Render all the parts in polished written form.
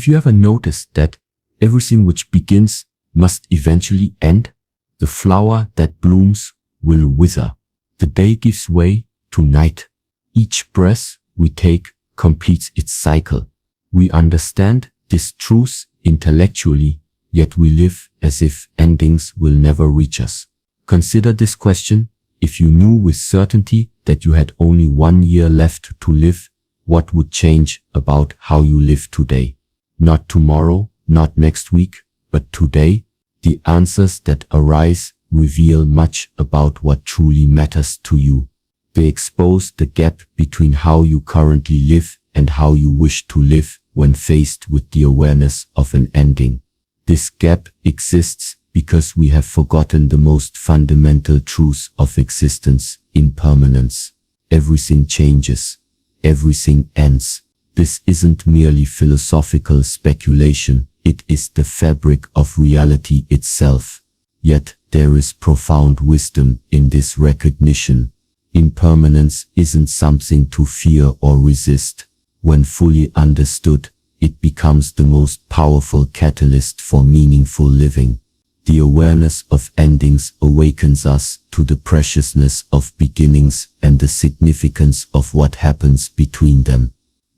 Have you ever noticed that everything which begins must eventually end? The flower that blooms will wither. The day gives way to night. Each breath we take completes its cycle. We understand this truth intellectually, yet we live as if endings will never reach us. Consider this question: if you knew with certainty that you had only 1 year left to live, what would change about how you live today? Not tomorrow, not next week, but today. The answers that arise reveal much about what truly matters to you. They expose the gap between how you currently live and how you wish to live when faced with the awareness of an ending. This gap exists because we have forgotten the most fundamental truth of existence: impermanence. Everything changes. Everything ends. This isn't merely philosophical speculation, it is the fabric of reality itself. Yet, there is profound wisdom in this recognition. Impermanence isn't something to fear or resist. When fully understood, it becomes the most powerful catalyst for meaningful living. The awareness of endings awakens us to the preciousness of beginnings and the significance of what happens between them.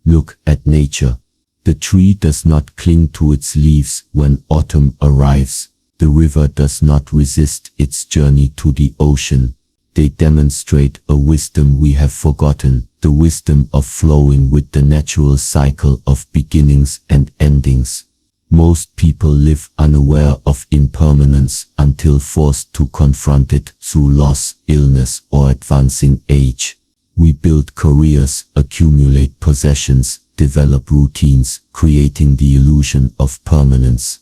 Look at nature. The tree does not cling to its leaves when autumn arrives. The river does not resist its journey to the ocean. They demonstrate a wisdom we have forgotten, the wisdom of flowing with the natural cycle of beginnings and endings. Most people live unaware of impermanence until forced to confront it through loss, illness, or advancing age. We build careers, accumulate possessions, develop routines, creating the illusion of permanence.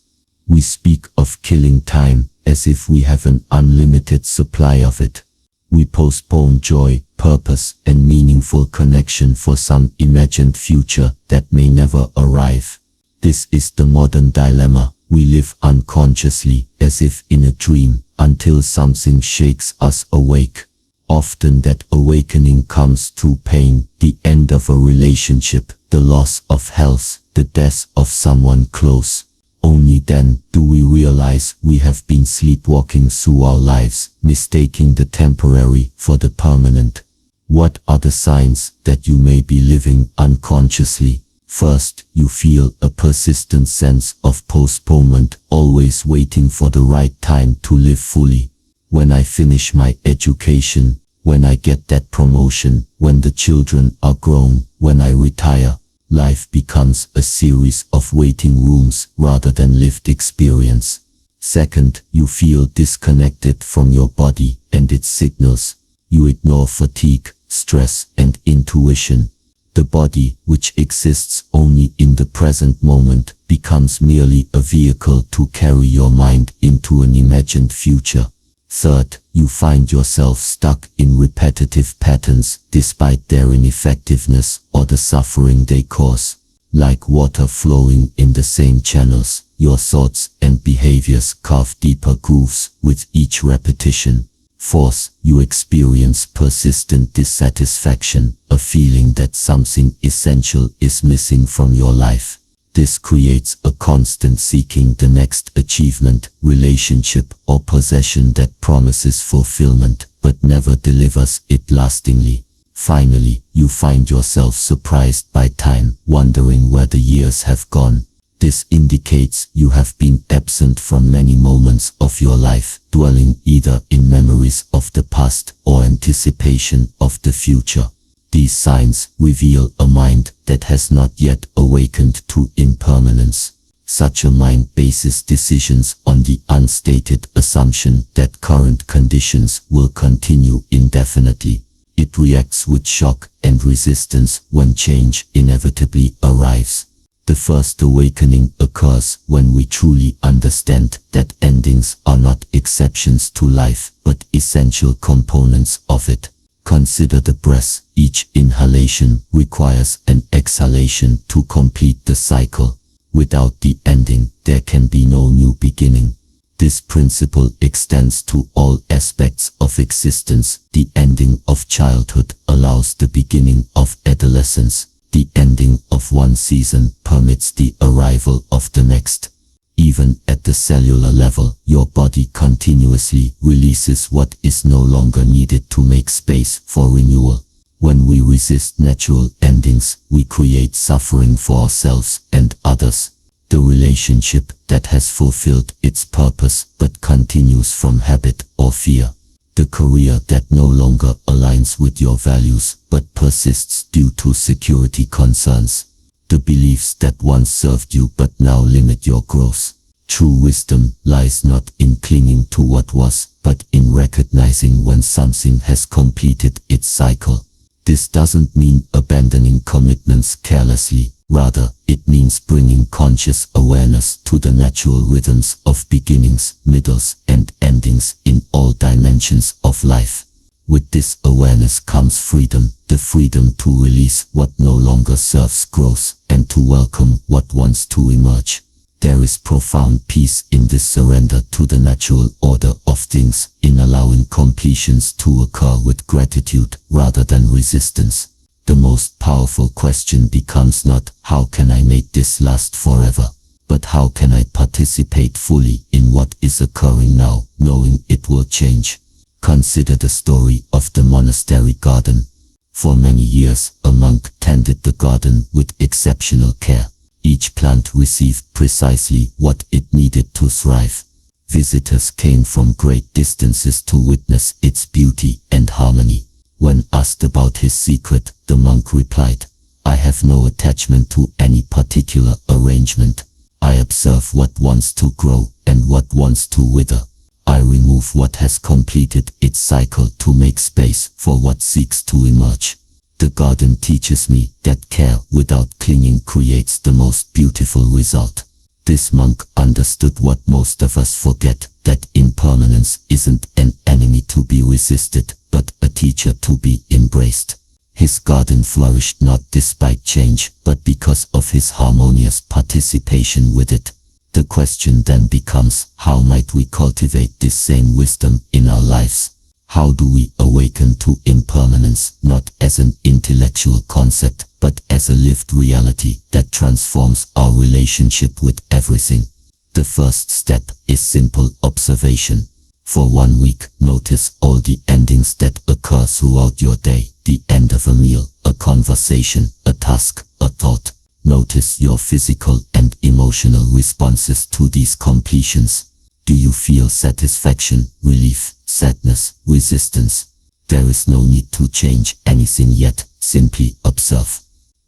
We speak of killing time as if we have an unlimited supply of it. We postpone joy, purpose, and meaningful connection for some imagined future that may never arrive. This is the modern dilemma. We live unconsciously, as if in a dream, until something shakes us awake. Often that awakening comes through pain, the end of a relationship, the loss of health, the death of someone close. Only then do we realize we have been sleepwalking through our lives, mistaking the temporary for the permanent. What are the signs that you may be living unconsciously? First, you feel a persistent sense of postponement, always waiting for the right time to live fully. When I finish my education, when I get that promotion, when the children are grown, when I retire. Life becomes a series of waiting rooms rather than lived experience. Second, you feel disconnected from your body and its signals. You ignore fatigue, stress, and intuition. The body, which exists only in the present moment, becomes merely a vehicle to carry your mind into an imagined future. Third, you find yourself stuck in repetitive patterns despite their ineffectiveness or the suffering they cause. Like water flowing in the same channels, your thoughts and behaviors carve deeper grooves with each repetition. Fourth, you experience persistent dissatisfaction, a feeling that something essential is missing from your life. This creates a constant seeking the next achievement, relationship, or possession that promises fulfillment, but never delivers it lastingly. Finally, you find yourself surprised by time, wondering where the years have gone. This indicates you have been absent from many moments of your life, dwelling either in memories of the past or anticipation of the future. These signs reveal a mind that has not yet awakened to impermanence. Such a mind bases decisions on the unstated assumption that current conditions will continue indefinitely. It reacts with shock and resistance when change inevitably arrives. The first awakening occurs when we truly understand that endings are not exceptions to life, but essential components of it. Consider the breath. Each inhalation requires an exhalation to complete the cycle. Without the ending, there can be no new beginning. This principle extends to all aspects of existence. The ending of childhood allows the beginning of adolescence. The ending of one season permits the arrival of the next. Even at the cellular level, your body continuously releases what is no longer needed to make space for renewal. When we resist natural endings, we create suffering for ourselves and others. The relationship that has fulfilled its purpose but continues from habit or fear. The career that no longer aligns with your values but persists due to security concerns. The beliefs that once served you but now limit your growth. True wisdom lies not in clinging to what was, but in recognizing when something has completed its cycle. This doesn't mean abandoning commitments carelessly. Rather, it means bringing conscious awareness to the natural rhythms of beginnings, middles, and endings in all dimensions of life. With this awareness comes freedom, the freedom to release what no longer serves growth and to welcome what wants to emerge. There is profound peace in this surrender to the natural order of things, in allowing completions to occur with gratitude rather than resistance. The most powerful question becomes not, how can I make this last forever? But how can I participate fully in what is occurring now, knowing it will change? Consider the story of the monastery garden. For many years, a monk tended the garden with exceptional care. Each plant received precisely what it needed to thrive. Visitors came from great distances to witness its beauty and harmony. When asked about his secret, the monk replied, "I have no attachment to any particular arrangement. I observe what wants to grow and what wants to wither. I remove what has completed its cycle to make space for what seeks to emerge. The garden teaches me that care without clinging creates the most beautiful result." This monk understood what most of us forget, that impermanence isn't an enemy to be resisted, but a teacher to be embraced. His garden flourished not despite change, but because of his harmonious participation with it. The question then becomes, how might we cultivate this same wisdom in our lives? How do we awaken to impermanence, not as an intellectual concept, but as a lived reality that transforms our relationship with everything? The first step is simple observation. For 1 week, notice all the endings that occur throughout your day. The end of a meal, a conversation, a task, a thought. Notice your physical and emotional responses to these completions. Do you feel satisfaction, relief, sadness, resistance? There is no need to change anything yet, simply observe.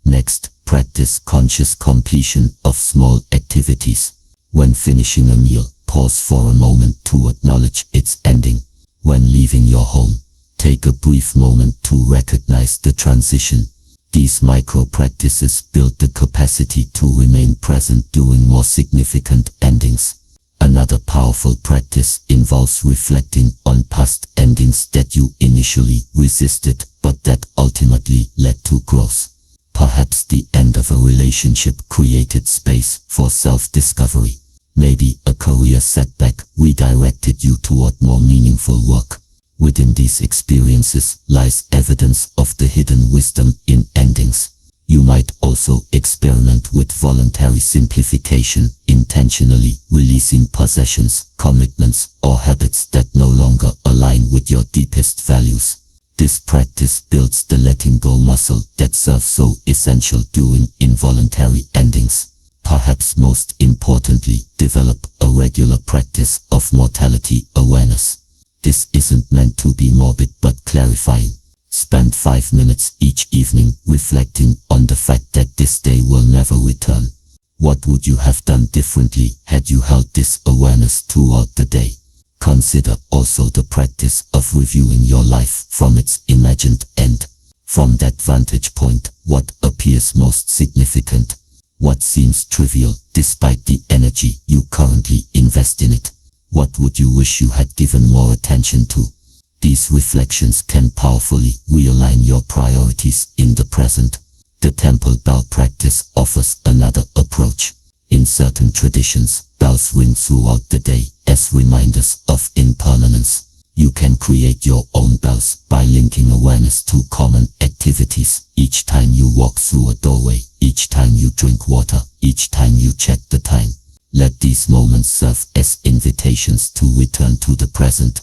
Next, practice conscious completion of small activities. When finishing a meal, pause for a moment to acknowledge its ending. When leaving your home, take a brief moment to recognize the transition. These micro practices build the capacity to remain present during more significant endings. Another powerful practice involves reflecting on past endings that you initially resisted, but that ultimately led to growth. Perhaps the end of a relationship created space for self-discovery. Maybe a career setback redirected you toward more meaningful work. Within these experiences lies evidence of the hidden wisdom in endings. You might also experiment with voluntary simplification, intentionally releasing possessions, commitments, or habits that no longer align with your deepest values. This practice builds the letting go muscle that serves so essential during involuntary endings. Perhaps most importantly, develop a regular practice of mortality awareness. This isn't meant to be morbid but clarifying. Spend 5 minutes each evening reflecting on the fact that this day will never return. What would you have done differently had you held this awareness throughout the day? Consider also the practice of reviewing your life from its imagined end. From that vantage point, what appears most significant? What seems trivial despite the energy you currently invest in it? What would you wish you had given more attention to? These reflections can powerfully realign your priorities in the present. The temple bell practice offers another approach. In certain certain traditions, bells ring throughout the day as reminders of impermanence. You can create your own bells by linking awareness to common activities. Each time you walk through a doorway, each time you drink water, each time you check the time. Let these moments serve as invitations to return to the present.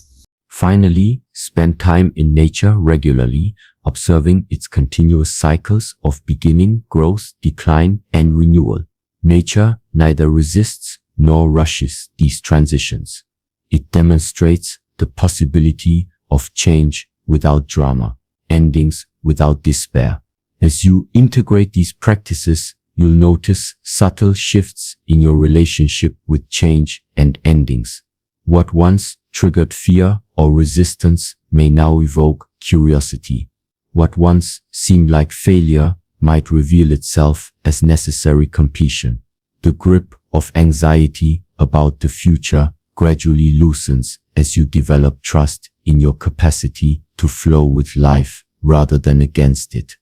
Finally, spend time in nature regularly, observing its continuous cycles of beginning, growth, decline, and renewal. Nature neither resists nor rushes these transitions. It demonstrates the possibility of change without drama, endings without despair. As you integrate these practices, you'll notice subtle shifts in your relationship with change and endings. What once triggered fear or resistance may now evoke curiosity. What once seemed like failure might reveal itself as necessary completion. The grip of anxiety about the future gradually loosens as you develop trust in your capacity to flow with life rather than against it.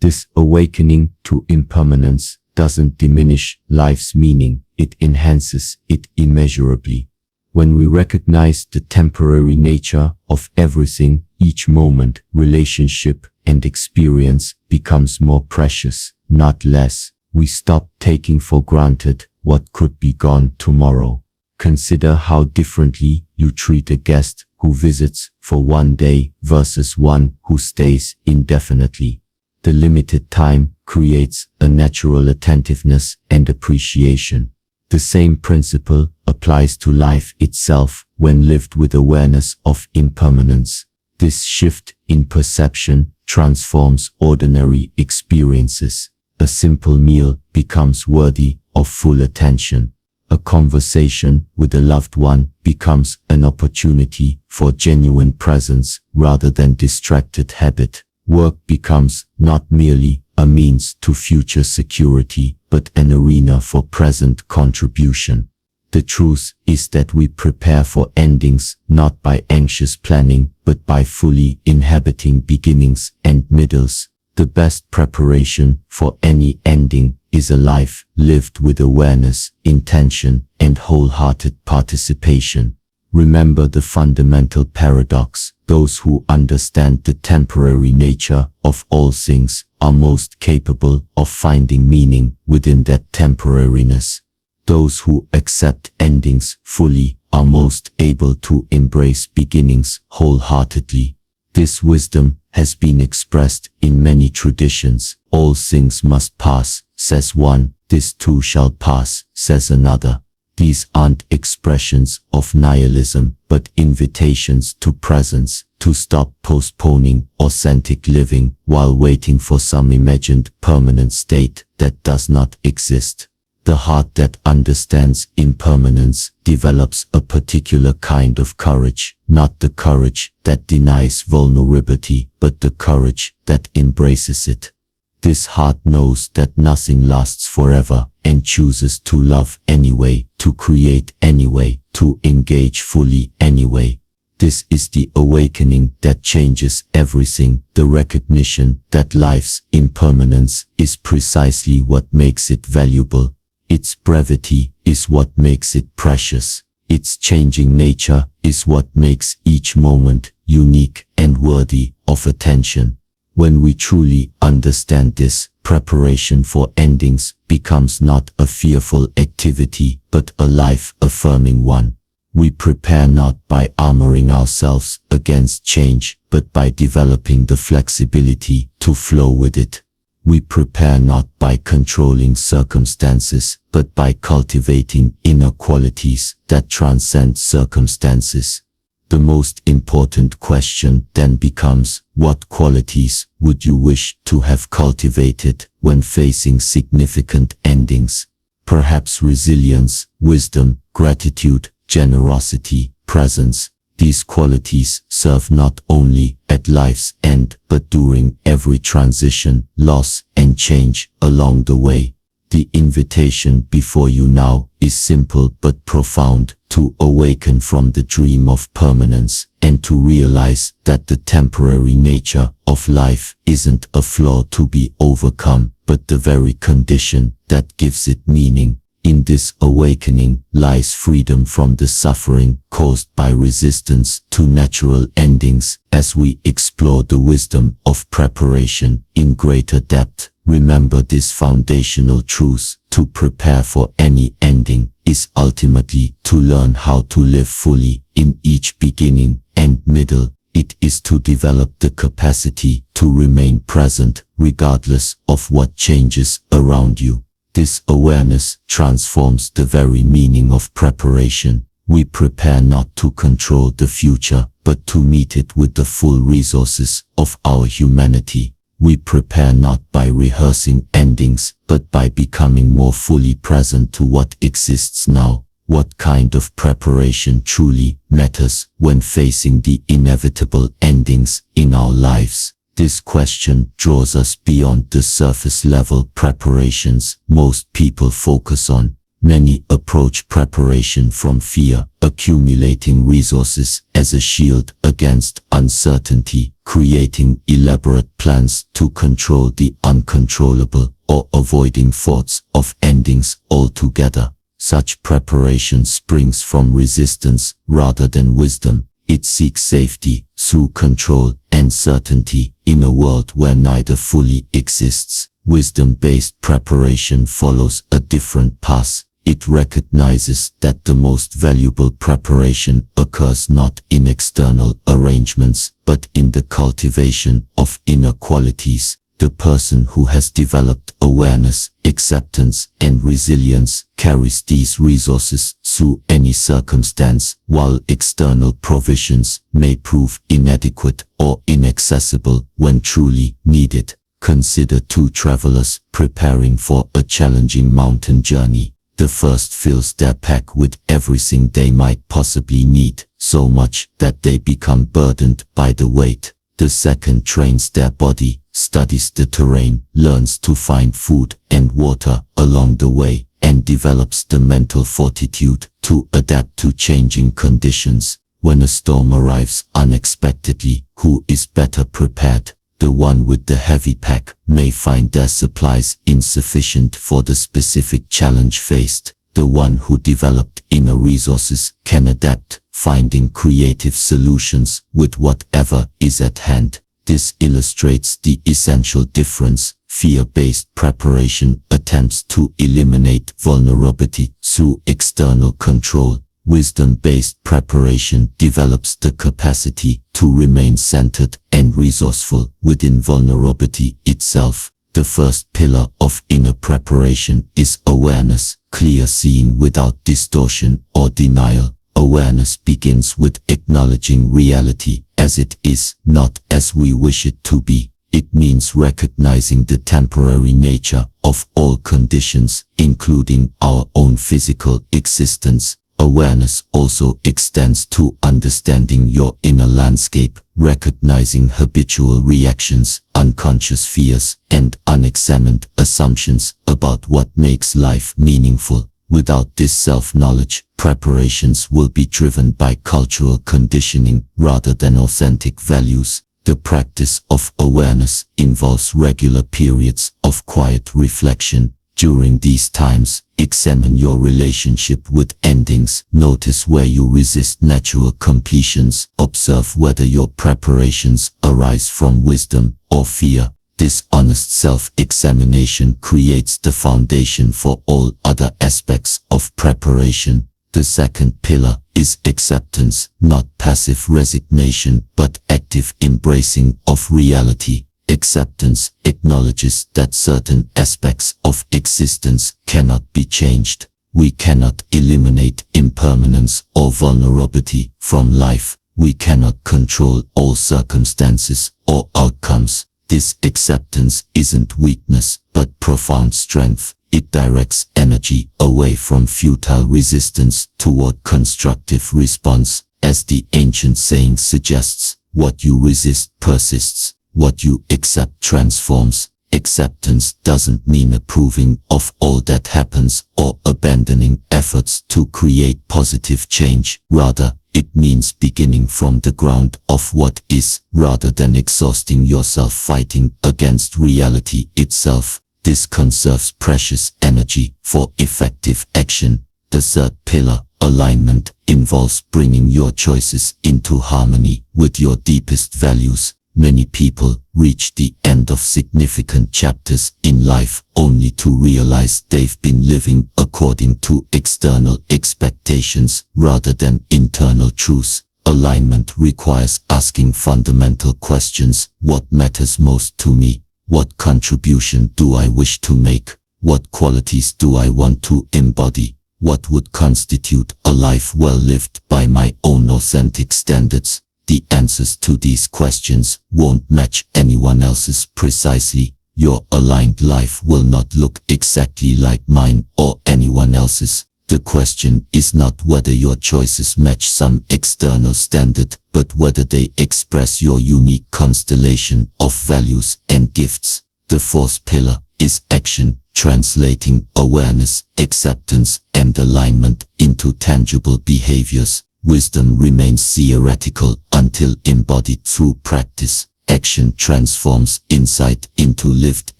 This awakening to impermanence doesn't diminish life's meaning, it enhances it immeasurably. When we recognize the temporary nature of everything, each moment, relationship, and experience becomes more precious, not less. We stop taking for granted what could be gone tomorrow. Consider how differently you treat a guest who visits for one day versus one who stays indefinitely. The limited time creates a natural attentiveness and appreciation. The same principle applies to life itself when lived with awareness of impermanence. This shift in perception transforms ordinary experiences. A simple meal becomes worthy of full attention. A conversation with a loved one becomes an opportunity for genuine presence rather than distracted habit. Work becomes not merely a means to future security, but an arena for present contribution. The truth is that we prepare for endings not by anxious planning, but by fully inhabiting beginnings and middles. The best preparation for any ending is a life lived with awareness, intention, and wholehearted participation. Remember the fundamental paradox. Those who understand the temporary nature of all things are most capable of finding meaning within that temporariness. Those who accept endings fully are most able to embrace beginnings wholeheartedly. This wisdom has been expressed in many traditions. All things must pass, says one. This too shall pass, says another. These aren't expressions of nihilism, but invitations to presence, to stop postponing authentic living while waiting for some imagined permanent state that does not exist. The heart that understands impermanence develops a particular kind of courage, not the courage that denies vulnerability, but the courage that embraces it. This heart knows that nothing lasts forever and chooses to love anyway, to create anyway, to engage fully anyway. This is the awakening that changes everything, the recognition that life's impermanence is precisely what makes it valuable. Its brevity is what makes it precious. Its changing nature is what makes each moment unique and worthy of attention. When we truly understand this, preparation for endings becomes not a fearful activity, but a life-affirming one. We prepare not by armoring ourselves against change, but by developing the flexibility to flow with it. We prepare not by controlling circumstances, but by cultivating inner qualities that transcend circumstances. The most important question then becomes, what qualities would you wish to have cultivated when facing significant endings? Perhaps resilience, wisdom, gratitude, generosity, presence. These qualities serve not only at life's end, but during every transition, loss, and change along the way. The invitation before you now is simple but profound: to awaken from the dream of permanence and to realize that the temporary nature of life isn't a flaw to be overcome, but the very condition that gives it meaning. In this awakening lies freedom from the suffering caused by resistance to natural endings. As we explore the wisdom of preparation in greater depth, remember this foundational truth: to prepare for any ending is ultimately to learn how to live fully in each beginning and middle. It is to develop the capacity to remain present regardless of what changes around you. This awareness transforms the very meaning of preparation. We prepare not to control the future, but to meet it with the full resources of our humanity. We prepare not by rehearsing endings, but by becoming more fully present to what exists now. What kind of preparation truly matters when facing the inevitable endings in our lives? This question draws us beyond the surface-level preparations most people focus on. Many approach preparation from fear, accumulating resources as a shield against uncertainty, creating elaborate plans to control the uncontrollable, or avoiding thoughts of endings altogether. Such preparation springs from resistance rather than wisdom. It seeks safety through control and certainty in a world where neither fully exists. Wisdom-based preparation follows a different path. It recognizes that the most valuable preparation occurs not in external arrangements, but in the cultivation of inner qualities. The person who has developed awareness, acceptance, and resilience carries these resources through any circumstance. While external provisions may prove inadequate or inaccessible when truly needed. Consider two travelers preparing for a challenging mountain journey. The first fills their pack with everything they might possibly need, so much that they become burdened by the weight. The second trains their body, studies the terrain, learns to find food and water along the way, and develops the mental fortitude to adapt to changing conditions. When a storm arrives unexpectedly, who is better prepared? The one with the heavy pack may find their supplies insufficient for the specific challenge faced. The one who developed inner resources can adapt, finding creative solutions with whatever is at hand. This illustrates the essential difference. Fear-based preparation attempts to eliminate vulnerability through external control. Wisdom-based preparation develops the capacity to remain centered and resourceful within vulnerability itself. The first pillar of inner preparation is awareness, clear seeing without distortion or denial. Awareness begins with acknowledging reality as it is, not as we wish it to be. It means recognizing the temporary nature of all conditions, including our own physical existence. Awareness also extends to understanding your inner landscape, recognizing habitual reactions, unconscious fears, and unexamined assumptions about what makes life meaningful. Without this self-knowledge, preparations will be driven by cultural conditioning rather than authentic values. The practice of awareness involves regular periods of quiet reflection. During these times, examine your relationship with endings. Notice where you resist natural completions. Observe whether your preparations arise from wisdom or fear. This honest self-examination creates the foundation for all other aspects of preparation. The second pillar is acceptance, not passive resignation, but active embracing of reality. Acceptance acknowledges that certain aspects of existence cannot be changed. We cannot eliminate impermanence or vulnerability from life. We cannot control all circumstances or outcomes. This acceptance isn't weakness, but profound strength. It directs energy away from futile resistance toward constructive response. As the ancient saying suggests, what you resist persists. What you accept transforms. Acceptance doesn't mean approving of all that happens or abandoning efforts to create positive change. Rather, it means beginning from the ground of what is, rather than exhausting yourself fighting against reality itself. This conserves precious energy for effective action. The third pillar, alignment, involves bringing your choices into harmony with your deepest values. Many people reach the end of significant chapters in life only to realize they've been living according to external expectations rather than internal truths. Alignment requires asking fundamental questions. What matters most to me? What contribution do I wish to make? What qualities do I want to embody? What would constitute a life well lived by my own authentic standards? The answers to these questions won't match anyone else's precisely. Your aligned life will not look exactly like mine or anyone else's. The question is not whether your choices match some external standard, but whether they express your unique constellation of values and gifts. The fourth pillar is action, translating awareness, acceptance, and alignment into tangible behaviors. Wisdom remains theoretical until embodied through practice. Action transforms insight into lived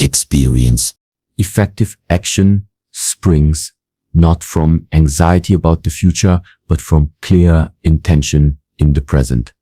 experience. Effective action springs not from anxiety about the future, but from clear intention in the present.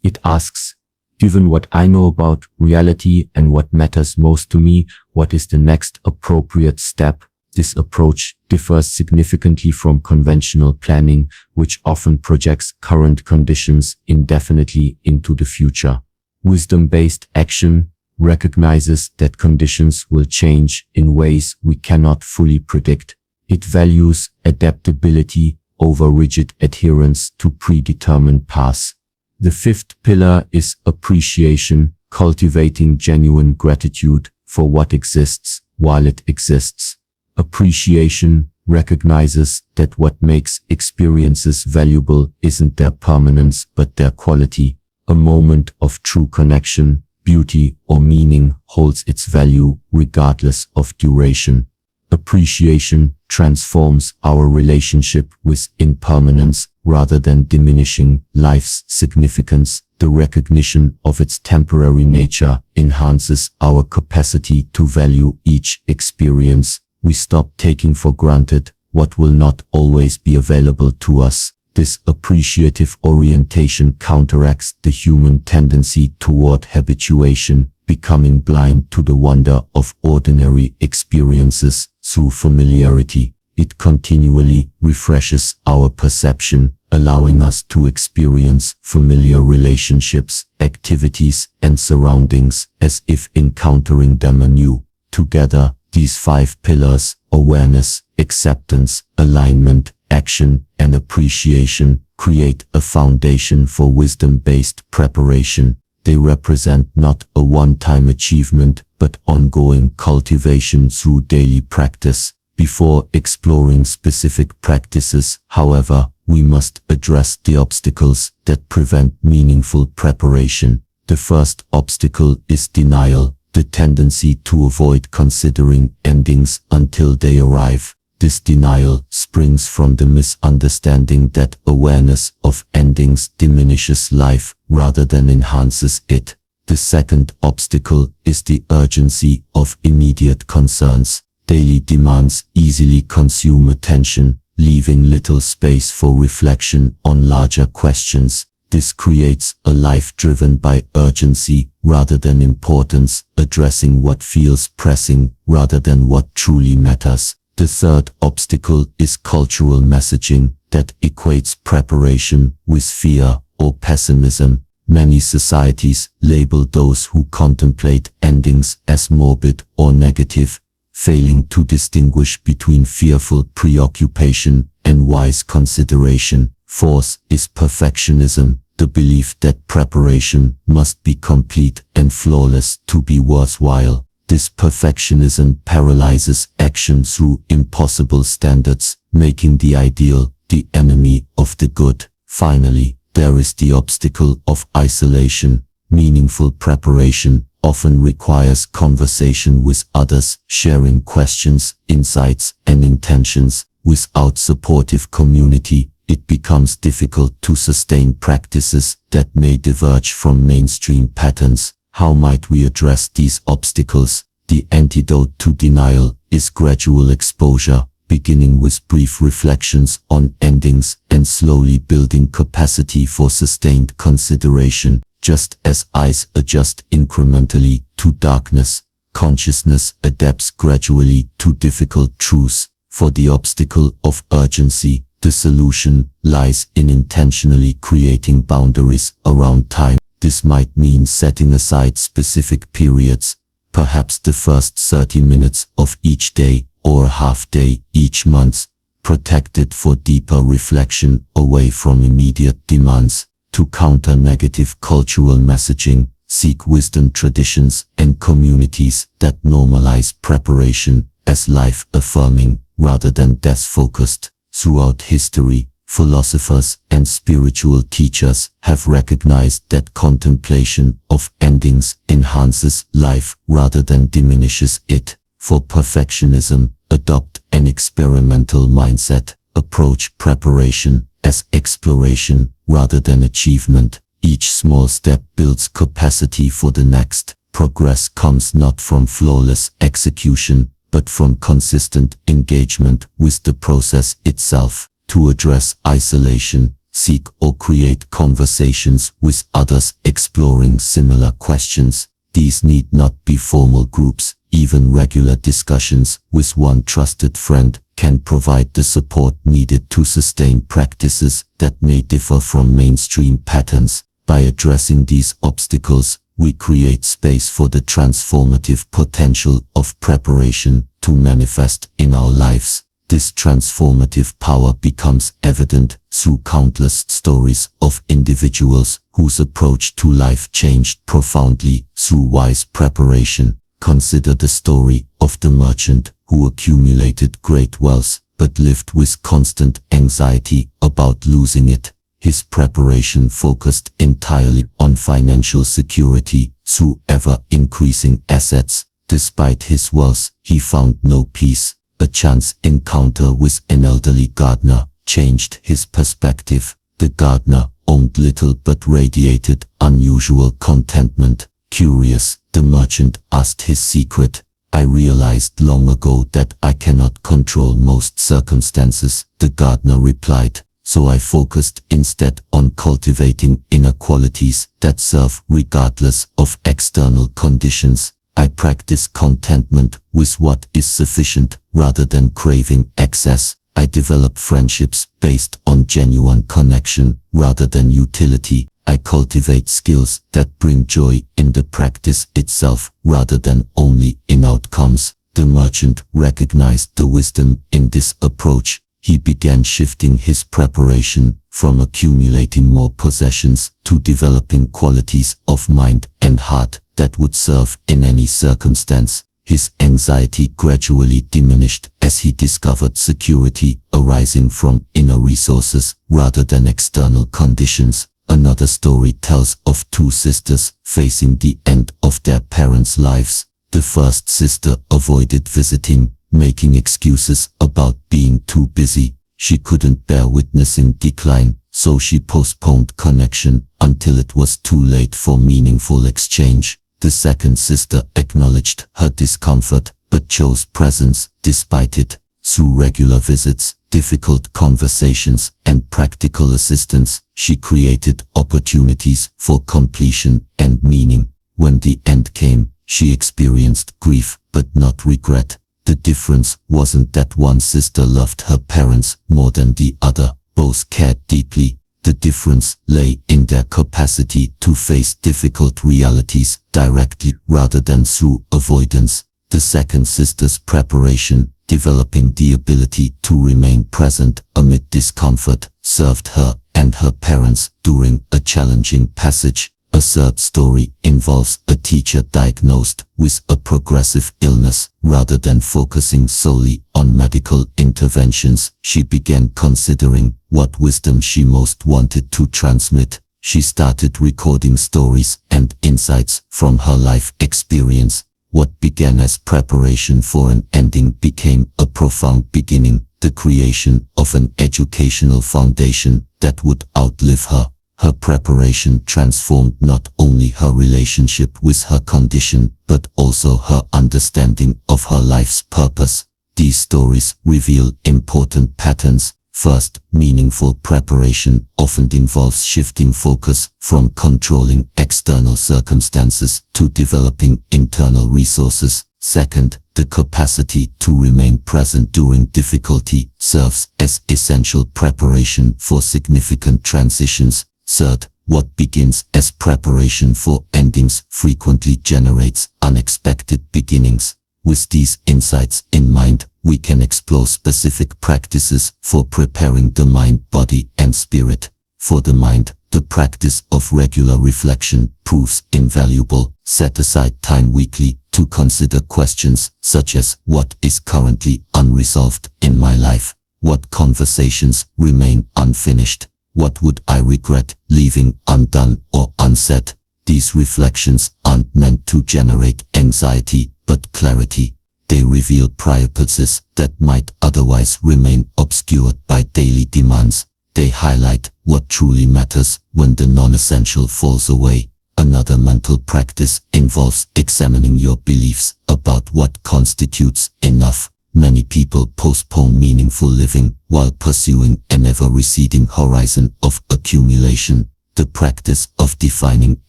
It asks, given what I know about reality and what matters most to me, what is the next appropriate step? This approach differs significantly from conventional planning, which often projects current conditions indefinitely into the future. Wisdom-based action recognizes that conditions will change in ways we cannot fully predict. It values adaptability over rigid adherence to predetermined paths. The fifth pillar is appreciation, cultivating genuine gratitude for what exists while it exists. Appreciation recognizes that what makes experiences valuable isn't their permanence but their quality. A moment of true connection, beauty, or meaning holds its value regardless of duration. Appreciation transforms our relationship with impermanence rather than diminishing life's significance. The recognition of its temporary nature enhances our capacity to value each experience. We stop taking for granted what will not always be available to us. This appreciative orientation counteracts the human tendency toward habituation, becoming blind to the wonder of ordinary experiences. Through familiarity, it continually refreshes our perception, allowing us to experience familiar relationships, activities, and surroundings as if encountering them anew. Together, these five pillars, awareness, acceptance, alignment, action, and appreciation, create a foundation for wisdom-based preparation. They represent not a one-time achievement, but ongoing cultivation through daily practice. Before exploring specific practices, however, we must address the obstacles that prevent meaningful preparation. The first obstacle is denial, the tendency to avoid considering endings until they arrive. This denial springs from the misunderstanding that awareness of endings diminishes life rather than enhances it. The second obstacle is the urgency of immediate concerns. Daily demands easily consume attention, leaving little space for reflection on larger questions. This creates a life driven by urgency rather than importance, addressing what feels pressing rather than what truly matters. The third obstacle is cultural messaging that equates preparation with fear or pessimism. Many societies label those who contemplate endings as morbid or negative, failing to distinguish between fearful preoccupation and wise consideration. Fourth is perfectionism, the belief that preparation must be complete and flawless to be worthwhile. This perfectionism paralyzes action through impossible standards, making the ideal the enemy of the good. Finally, there is the obstacle of isolation. Meaningful preparation often requires conversation with others, sharing questions, insights, and intentions. Without supportive community, it becomes difficult to sustain practices that may diverge from mainstream patterns. How might we address these obstacles? The antidote to denial is gradual exposure, beginning with brief reflections on endings and slowly building capacity for sustained consideration. Just as eyes adjust incrementally to darkness, consciousness adapts gradually to difficult truths. For the obstacle of urgency, the solution lies in intentionally creating boundaries around time. This might mean setting aside specific periods, perhaps the first 30 minutes of each day or a half day each month, protected for deeper reflection away from immediate demands. To counter negative cultural messaging, seek wisdom traditions and communities that normalize preparation as life-affirming rather than death-focused. Throughout history, philosophers and spiritual teachers have recognized that contemplation of endings enhances life rather than diminishes it. For perfectionism, adopt an experimental mindset. Approach preparation as exploration rather than achievement. Each small step builds capacity for the next. Progress comes not from flawless execution, but from consistent engagement with the process itself. To address isolation, seek or create conversations with others exploring similar questions. These need not be formal groups. Even regular discussions with one trusted friend can provide the support needed to sustain practices that may differ from mainstream patterns. By addressing these obstacles, we create space for the transformative potential of preparation to manifest in our lives. This transformative power becomes evident through countless stories of individuals whose approach to life changed profoundly through wise preparation. Consider the story of the merchant who accumulated great wealth but lived with constant anxiety about losing it. His preparation focused entirely on financial security through ever-increasing assets. Despite his wealth, he found no peace. A chance encounter with an elderly gardener changed his perspective. The gardener owned little but radiated unusual contentment. Curious, the merchant asked his secret. I realized long ago that I cannot control most circumstances, the gardener replied. So I focused instead on cultivating inner qualities that serve regardless of external conditions. I practice contentment with what is sufficient rather than craving excess. I develop friendships based on genuine connection rather than utility. I cultivate skills that bring joy in the practice itself rather than only in outcomes. The merchant recognized the wisdom in this approach. He began shifting his preparation from accumulating more possessions to developing qualities of mind and heart that would serve in any circumstance. His anxiety gradually diminished as he discovered security arising from inner resources rather than external conditions. Another story tells of two sisters facing the end of their parents' lives. The first sister avoided visiting, making excuses about being too busy. She couldn't bear witnessing decline, so she postponed connection until it was too late for meaningful exchange. The second sister acknowledged her discomfort, but chose presence despite it. Through regular visits, difficult conversations, and practical assistance, she created opportunities for completion and meaning. When the end came, she experienced grief, but not regret. The difference wasn't that one sister loved her parents more than the other. Both cared deeply. The difference lay in their capacity to face difficult realities directly rather than through avoidance. The second sister's preparation, developing the ability to remain present amid discomfort, served her and her parents during a challenging passage. A third story involves a teacher diagnosed with a progressive illness. Rather than focusing solely on medical interventions, she began considering what wisdom she most wanted to transmit. She started recording stories and insights from her life experience. What began as preparation for an ending became a profound beginning, the creation of an educational foundation that would outlive her. Her preparation transformed not only her relationship with her condition, but also her understanding of her life's purpose. These stories reveal important patterns. First, meaningful preparation often involves shifting focus from controlling external circumstances to developing internal resources. Second, the capacity to remain present during difficulty serves as essential preparation for significant transitions. Third, what begins as preparation for endings frequently generates unexpected beginnings. With these insights in mind, we can explore specific practices for preparing the mind, body, and spirit. For the mind, the practice of regular reflection proves invaluable. Set aside time weekly to consider questions such as what is currently unresolved in my life? What conversations remain unfinished? What would I regret leaving undone or unsaid? These reflections aren't meant to generate anxiety, but clarity. They reveal priorities that might otherwise remain obscured by daily demands. They highlight what truly matters when the non-essential falls away. Another mental practice involves examining your beliefs about what constitutes enough. Many people postpone meaningful living while pursuing an ever-receding horizon of accumulation. The practice of defining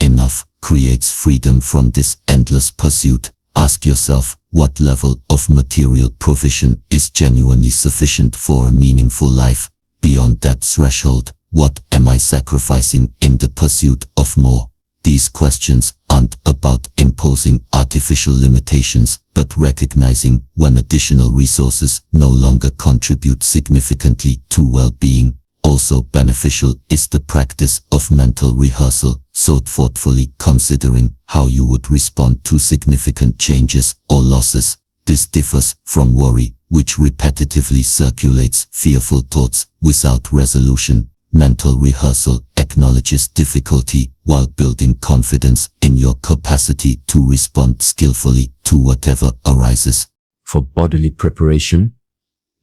enough creates freedom from this endless pursuit. Ask yourself, what level of material provision is genuinely sufficient for a meaningful life? Beyond that threshold, what am I sacrificing in the pursuit of more? These questions aren't about imposing artificial limitations, but recognizing when additional resources no longer contribute significantly to well-being. Also beneficial is the practice of mental rehearsal, so thoughtfully considering how you would respond to significant changes or losses. This differs from worry, which repetitively circulates fearful thoughts without resolution. Mental rehearsal acknowledges difficulty while building confidence in your capacity to respond skillfully to whatever arises. For bodily preparation,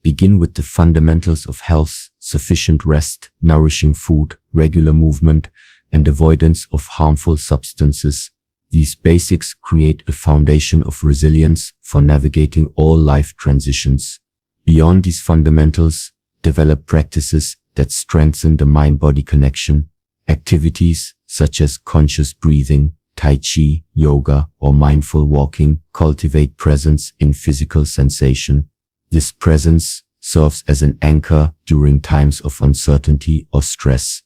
begin with the fundamentals of health: sufficient rest, nourishing food, regular movement, and avoidance of harmful substances. These basics create a foundation of resilience for navigating all life transitions. Beyond these fundamentals, develop practices that strengthen the mind-body connection. Activities such as conscious breathing, Tai Chi, yoga, or mindful walking cultivate presence in physical sensation. This presence serves as an anchor during times of uncertainty or stress.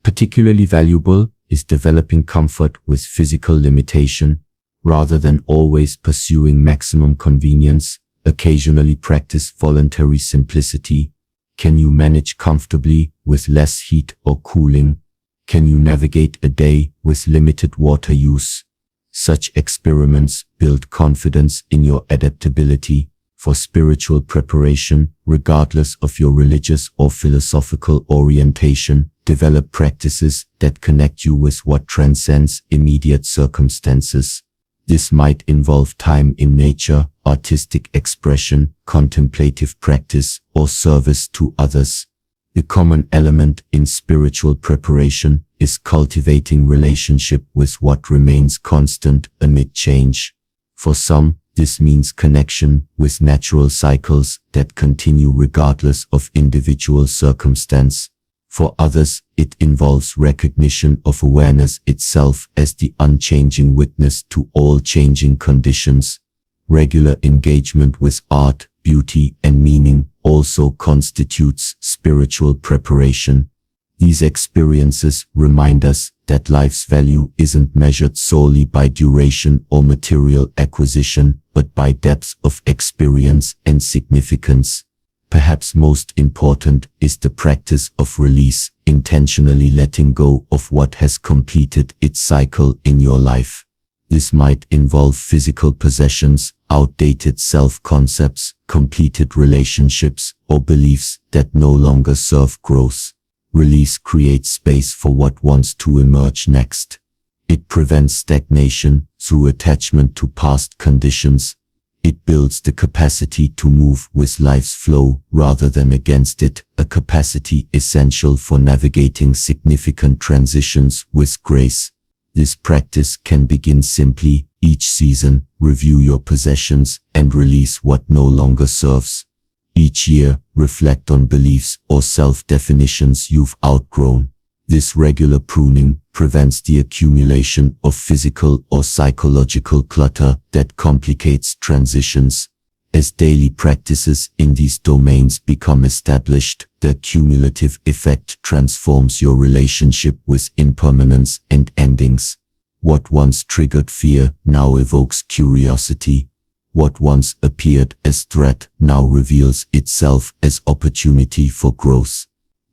Particularly valuable is developing comfort with physical limitation. Rather than always pursuing maximum convenience, occasionally practice voluntary simplicity. Can you manage comfortably with less heat or cooling? Can you navigate a day with limited water use? Such experiments build confidence in your adaptability. For spiritual preparation, regardless of your religious or philosophical orientation, develop practices that connect you with what transcends immediate circumstances. This might involve time in nature, artistic expression, contemplative practice, or service to others. The common element in spiritual preparation is cultivating relationship with what remains constant amid change. For some, this means connection with natural cycles that continue regardless of individual circumstance. For others, it involves recognition of awareness itself as the unchanging witness to all changing conditions. Regular engagement with art, beauty, and meaning also constitutes spiritual preparation. These experiences remind us that life's value isn't measured solely by duration or material acquisition, but by depth of experience and significance. Perhaps most important is the practice of release, intentionally letting go of what has completed its cycle in your life. This might involve physical possessions, outdated self-concepts, completed relationships, or beliefs that no longer serve growth. Release creates space for what wants to emerge next. It prevents stagnation through attachment to past conditions. It builds the capacity to move with life's flow rather than against it, a capacity essential for navigating significant transitions with grace. This practice can begin simply. Each season, review your possessions and release what no longer serves. Each year, reflect on beliefs or self-definitions you've outgrown. This regular pruning prevents the accumulation of physical or psychological clutter that complicates transitions. As daily practices in these domains become established, the cumulative effect transforms your relationship with impermanence and endings. What once triggered fear now evokes curiosity. What once appeared as threat now reveals itself as opportunity for growth.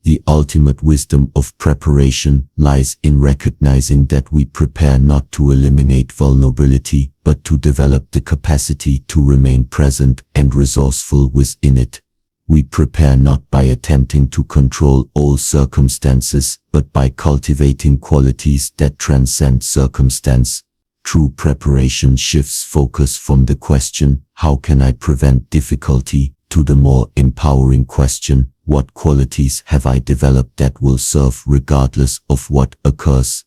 The ultimate wisdom of preparation lies in recognizing that we prepare not to eliminate vulnerability, but to develop the capacity to remain present and resourceful within it. We prepare not by attempting to control all circumstances, but by cultivating qualities that transcend circumstance. True preparation shifts focus from the question, "How can I prevent difficulty?" to the more empowering question, "What qualities have I developed that will serve regardless of what occurs?"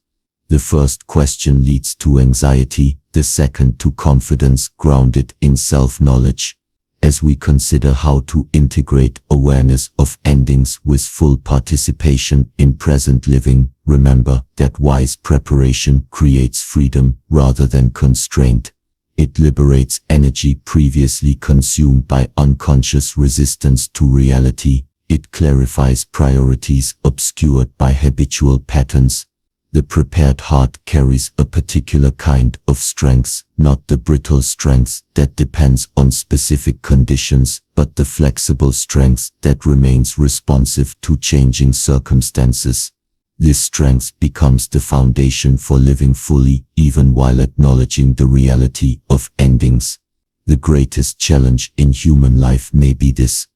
The first question leads to anxiety, the second to confidence grounded in self-knowledge. As we consider how to integrate awareness of endings with full participation in present living, remember that wise preparation creates freedom rather than constraint. It liberates energy previously consumed by unconscious resistance to reality. It clarifies priorities obscured by habitual patterns. The prepared heart carries a particular kind of strength, not the brittle strength that depends on specific conditions, but the flexible strength that remains responsive to changing circumstances. This strength becomes the foundation for living fully, even while acknowledging the reality of endings. The greatest challenge in human life may be this: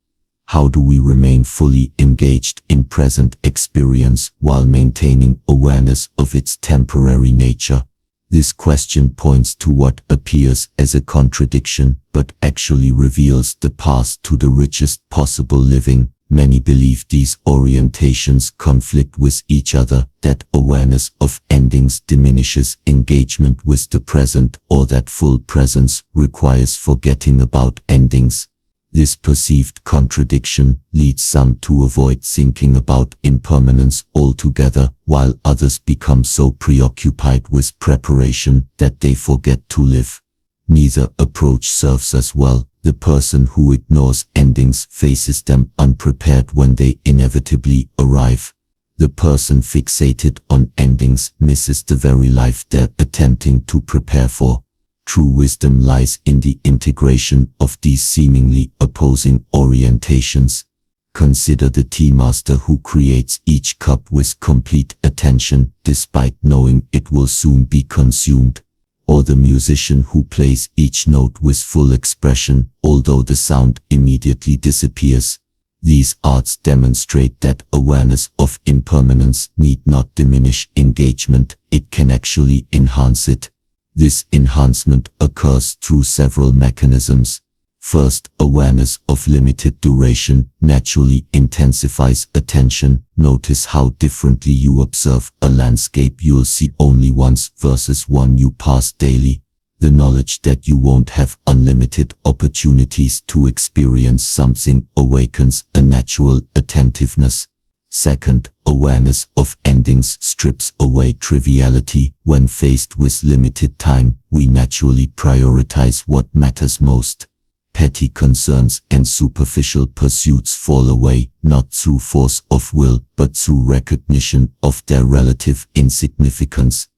how do we remain fully engaged in present experience while maintaining awareness of its temporary nature? This question points to what appears as a contradiction, but actually reveals the path to the richest possible living. Many believe these orientations conflict with each other, that awareness of endings diminishes engagement with the present, or that full presence requires forgetting about endings. This perceived contradiction leads some to avoid thinking about impermanence altogether, while others become so preoccupied with preparation that they forget to live. Neither approach serves us well. The person who ignores endings faces them unprepared when they inevitably arrive. The person fixated on endings misses the very life they're attempting to prepare for. True wisdom lies in the integration of these seemingly opposing orientations. Consider the tea master who creates each cup with complete attention, despite knowing it will soon be consumed. Or the musician who plays each note with full expression, although the sound immediately disappears. These arts demonstrate that awareness of impermanence need not diminish engagement, it can actually enhance it. This enhancement occurs through several mechanisms. First, awareness of limited duration naturally intensifies attention. Notice how differently you observe a landscape you'll see only once versus one you pass daily. The knowledge that you won't have unlimited opportunities to experience something awakens a natural attentiveness. Second, awareness of endings strips away triviality. When faced with limited time, we naturally prioritize what matters most. Petty concerns and superficial pursuits fall away, not through force of will, but through recognition of their relative insignificance.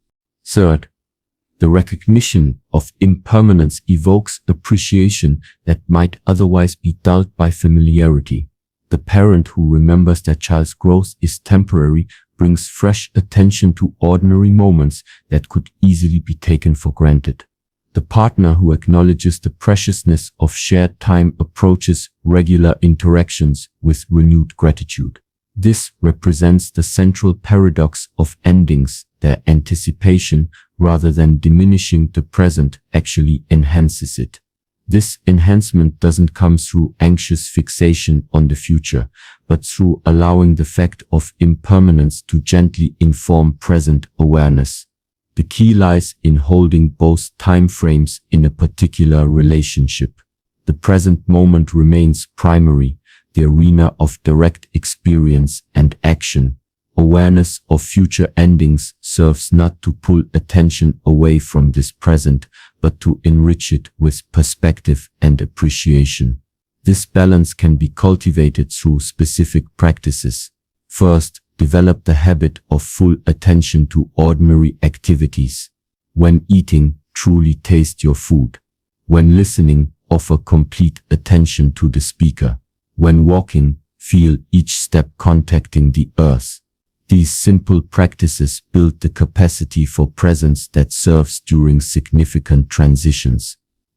Third, the recognition of impermanence evokes appreciation that might otherwise be dulled by familiarity. The parent who remembers their child's growth is temporary brings fresh attention to ordinary moments that could easily be taken for granted. The partner who acknowledges the preciousness of shared time approaches regular interactions with renewed gratitude. This represents the central paradox of endings. Their anticipation, rather than diminishing the present, actually enhances it. This enhancement doesn't come through anxious fixation on the future, but through allowing the fact of impermanence to gently inform present awareness. The key lies in holding both time frames in a particular relationship. The present moment remains primary, the arena of direct experience and action. Awareness of future endings serves not to pull attention away from this present, but to enrich it with perspective and appreciation. This balance can be cultivated through specific practices. First, develop the habit of full attention to ordinary activities. When eating, truly taste your food. When listening, offer complete attention to the speaker. When walking, feel each step contacting the earth. These simple practices build the capacity for presence that serves during significant transitions.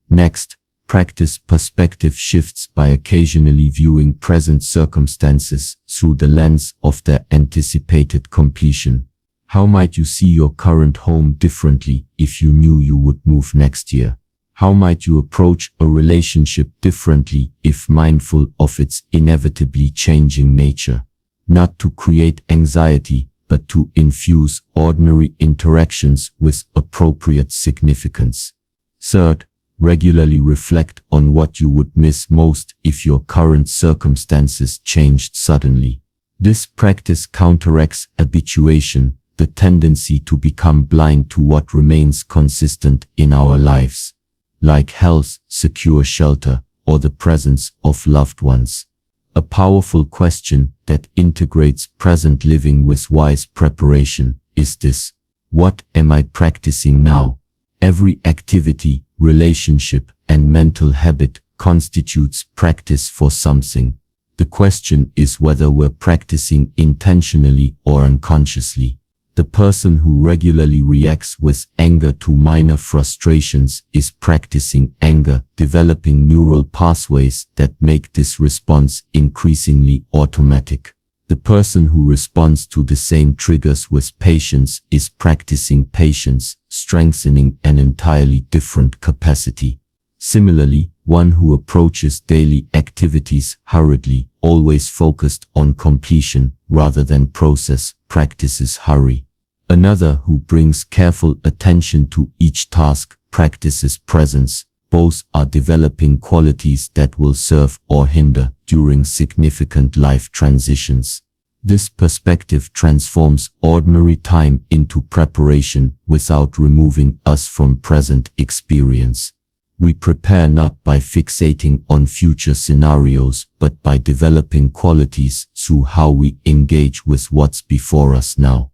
Next, practice perspective shifts by occasionally viewing present circumstances through the lens of their anticipated completion. How might you see your current home differently if you knew you would move next year? How might you approach a relationship differently if mindful of its inevitably changing nature? Not to create anxiety, but to infuse ordinary interactions with appropriate significance. Third, regularly reflect on what you would miss most if your current circumstances changed suddenly. This practice counteracts habituation, the tendency to become blind to what remains consistent in our lives, like health, secure shelter, or the presence of loved ones. A powerful question that integrates present living with wise preparation is this: what am I practicing now? Every activity, relationship, and mental habit constitutes practice for something. The question is whether we're practicing intentionally or unconsciously. The person who regularly reacts with anger to minor frustrations is practicing anger, developing neural pathways that make this response increasingly automatic. The person who responds to the same triggers with patience is practicing patience, strengthening an entirely different capacity. Similarly, one who approaches daily activities hurriedly, always focused on completion rather than process, practices hurry. Another who brings careful attention to each task practices presence. Both are developing qualities that will serve or hinder during significant life transitions. This perspective transforms ordinary time into preparation without removing us from present experience. We prepare not by fixating on future scenarios, but by developing qualities through how we engage with what's before us now.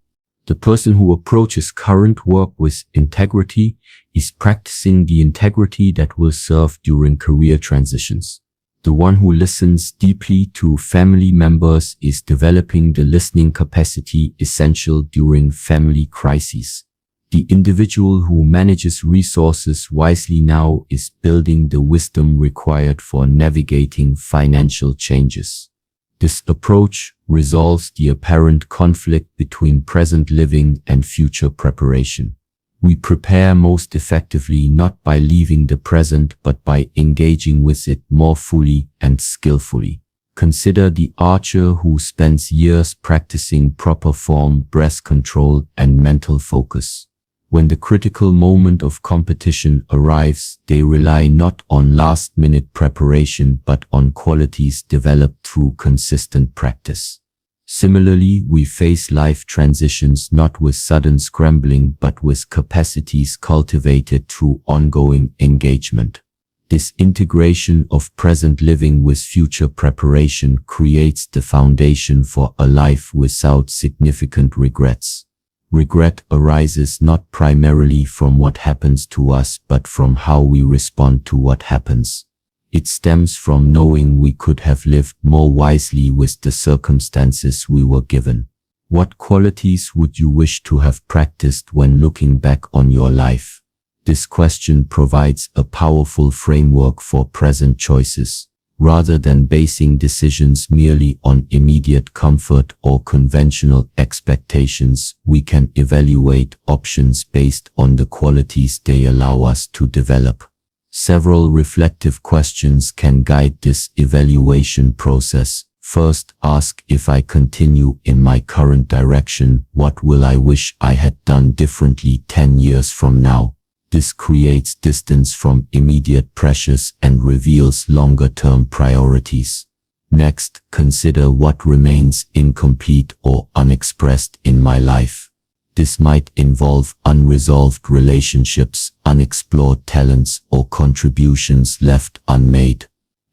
The person who approaches current work with integrity is practicing the integrity that will serve during career transitions. The one who listens deeply to family members is developing the listening capacity essential during family crises. The individual who manages resources wisely now is building the wisdom required for navigating financial changes. This approach resolves the apparent conflict between present living and future preparation. We prepare most effectively not by leaving the present but by engaging with it more fully and skillfully. Consider the archer who spends years practicing proper form, breath control, and mental focus. When the critical moment of competition arrives, they rely not on last-minute preparation but on qualities developed through consistent practice. Similarly, we face life transitions not with sudden scrambling but with capacities cultivated through ongoing engagement. This integration of present living with future preparation creates the foundation for a life without significant regrets. Regret arises not primarily from what happens to us but from how we respond to what happens. It stems from knowing we could have lived more wisely with the circumstances we were given. What qualities would you wish to have practiced when looking back on your life? This question provides a powerful framework for present choices. Rather than basing decisions merely on immediate comfort or conventional expectations, we can evaluate options based on the qualities they allow us to develop. Several reflective questions can guide this evaluation process. First, ask, if I continue in my current direction, what will I wish I had done differently 10 years from now? This creates distance from immediate pressures and reveals longer-term priorities. Next, consider what remains incomplete or unexpressed in my life. This might involve unresolved relationships, unexplored talents, or contributions left unmade.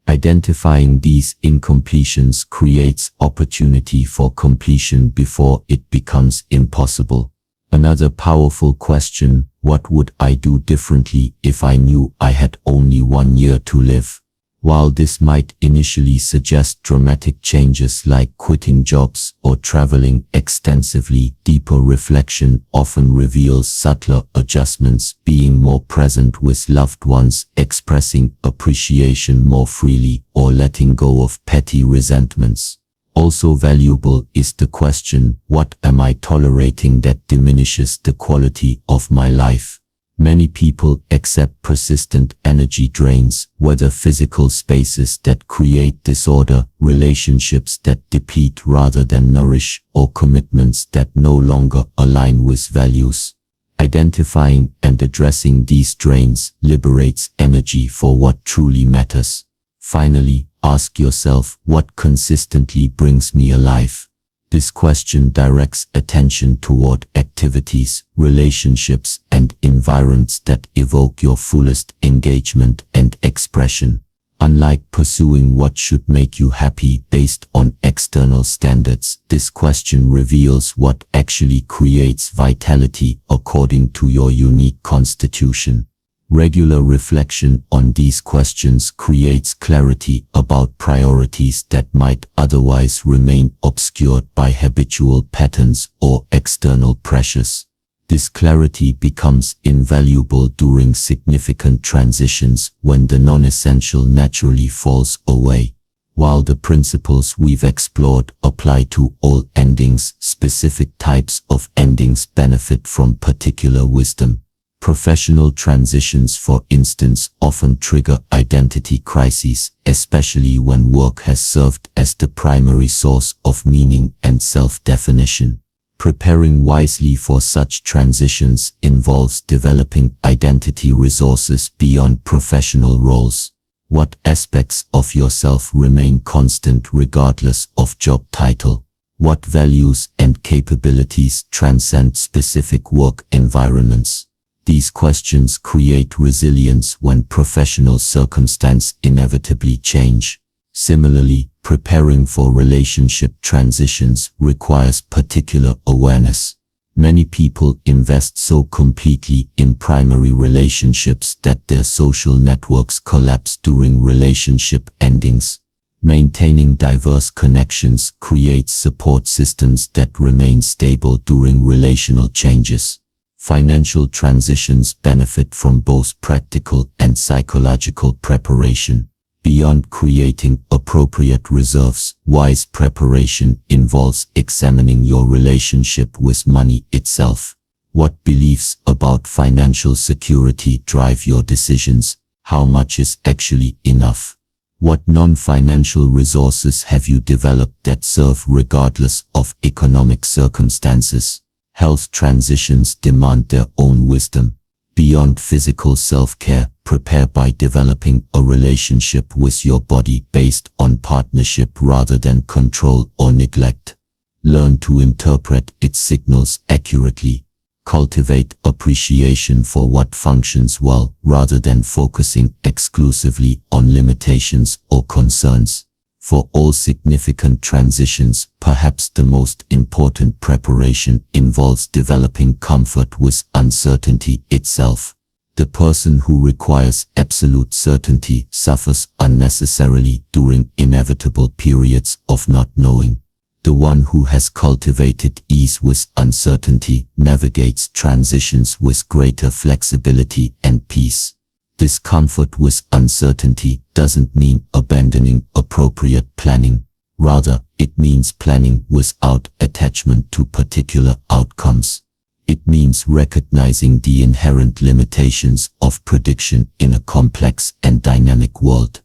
Identifying these incompletions creates opportunity for completion before it becomes impossible. Another powerful question: what would I do differently if I knew I had only 1 year to live? While this might initially suggest dramatic changes like quitting jobs or traveling extensively, deeper reflection often reveals subtler adjustments: being more present with loved ones, expressing appreciation more freely, or letting go of petty resentments. Also valuable is the question, what am I tolerating that diminishes the quality of my life? Many people accept persistent energy drains, whether physical spaces that create disorder, relationships that deplete rather than nourish, or commitments that no longer align with values. Identifying and addressing these drains liberates energy for what truly matters. Finally, ask yourself, what consistently brings me alive? This question directs attention toward activities, relationships, and environments that evoke your fullest engagement and expression. Unlike pursuing what should make you happy based on external standards, this question reveals what actually creates vitality according to your unique constitution. Regular reflection on these questions creates clarity about priorities that might otherwise remain obscured by habitual patterns or external pressures. This clarity becomes invaluable during significant transitions when the non-essential naturally falls away. While the principles we've explored apply to all endings, specific types of endings benefit from particular wisdom. Professional transitions, for instance, often trigger identity crises, especially when work has served as the primary source of meaning and self-definition. Preparing wisely for such transitions involves developing identity resources beyond professional roles. What aspects of yourself remain constant regardless of job title? What values and capabilities transcend specific work environments? These questions create resilience when professional circumstances inevitably change. Similarly, preparing for relationship transitions requires particular awareness. Many people invest so completely in primary relationships that their social networks collapse during relationship endings. Maintaining diverse connections creates support systems that remain stable during relational changes. Financial transitions benefit from both practical and psychological preparation. Beyond creating appropriate reserves, wise preparation involves examining your relationship with money itself. What beliefs about financial security drive your decisions? How much is actually enough? What non-financial resources have you developed that serve regardless of economic circumstances? Health transitions demand their own wisdom. Beyond physical self-care, prepare by developing a relationship with your body based on partnership rather than control or neglect. Learn to interpret its signals accurately. Cultivate appreciation for what functions well rather than focusing exclusively on limitations or concerns. For all significant transitions, perhaps the most important preparation involves developing comfort with uncertainty itself. The person who requires absolute certainty suffers unnecessarily during inevitable periods of not knowing. The one who has cultivated ease with uncertainty navigates transitions with greater flexibility and peace. Discomfort with uncertainty doesn't mean abandoning appropriate planning. Rather, it means planning without attachment to particular outcomes. It means recognizing the inherent limitations of prediction in a complex and dynamic world.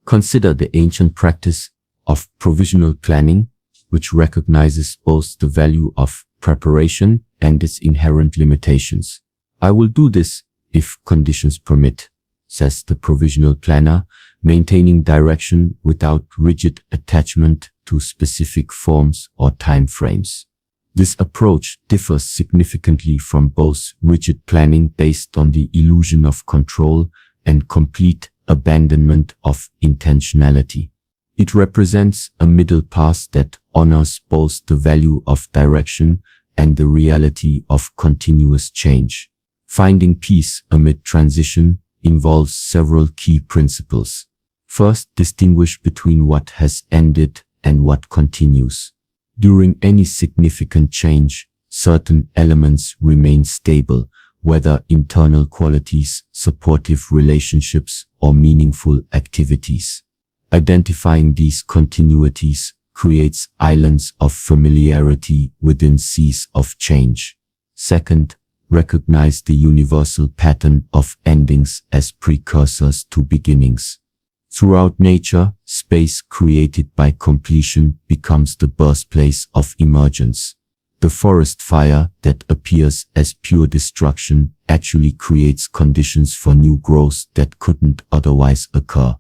Consider the ancient practice of provisional planning, which recognizes both the value of preparation and its inherent limitations. I will do this if conditions permit, says the provisional planner, maintaining direction without rigid attachment to specific forms or time frames. This approach differs significantly from both rigid planning based on the illusion of control and complete abandonment of intentionality. It represents a middle path that honors both the value of direction and the reality of continuous change. Finding peace amid transition involves several key principles. First, distinguish between what has ended and what continues. During any significant change, certain elements remain stable, whether internal qualities, supportive relationships, or meaningful activities. Identifying these continuities creates islands of familiarity within seas of change. Second, recognize the universal pattern of endings as precursors to beginnings. Throughout nature, space created by completion becomes the birthplace of emergence. The forest fire that appears as pure destruction actually creates conditions for new growth that couldn't otherwise occur.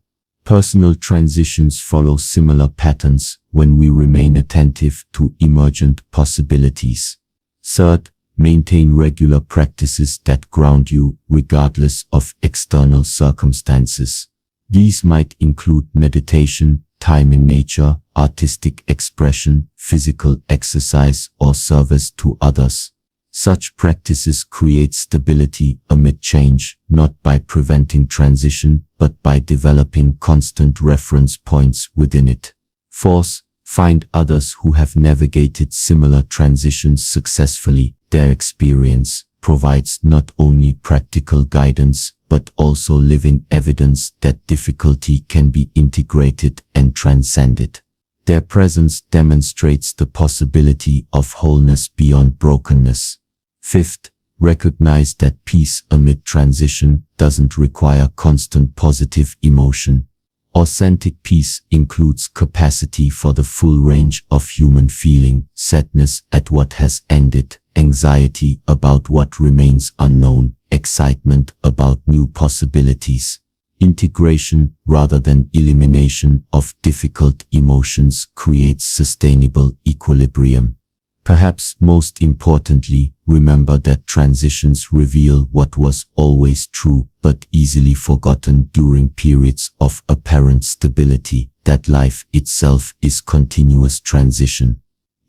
Personal transitions follow similar patterns when we remain attentive to emergent possibilities. Third, maintain regular practices that ground you regardless of external circumstances. These might include meditation, time in nature, artistic expression, physical exercise, or service to others. Such practices create stability amid change, not by preventing transition, but by developing constant reference points within it. Fourth, find others who have navigated similar transitions successfully. Their experience provides not only practical guidance, but also living evidence that difficulty can be integrated and transcended. Their presence demonstrates the possibility of wholeness beyond brokenness. Fifth, recognize that peace amid transition doesn't require constant positive emotion. Authentic peace includes capacity for the full range of human feeling, sadness at what has ended, anxiety about what remains unknown, excitement about new possibilities. Integration rather than elimination of difficult emotions creates sustainable equilibrium. Perhaps most importantly, remember that transitions reveal what was always true but easily forgotten during periods of apparent stability, that life itself is continuous transition.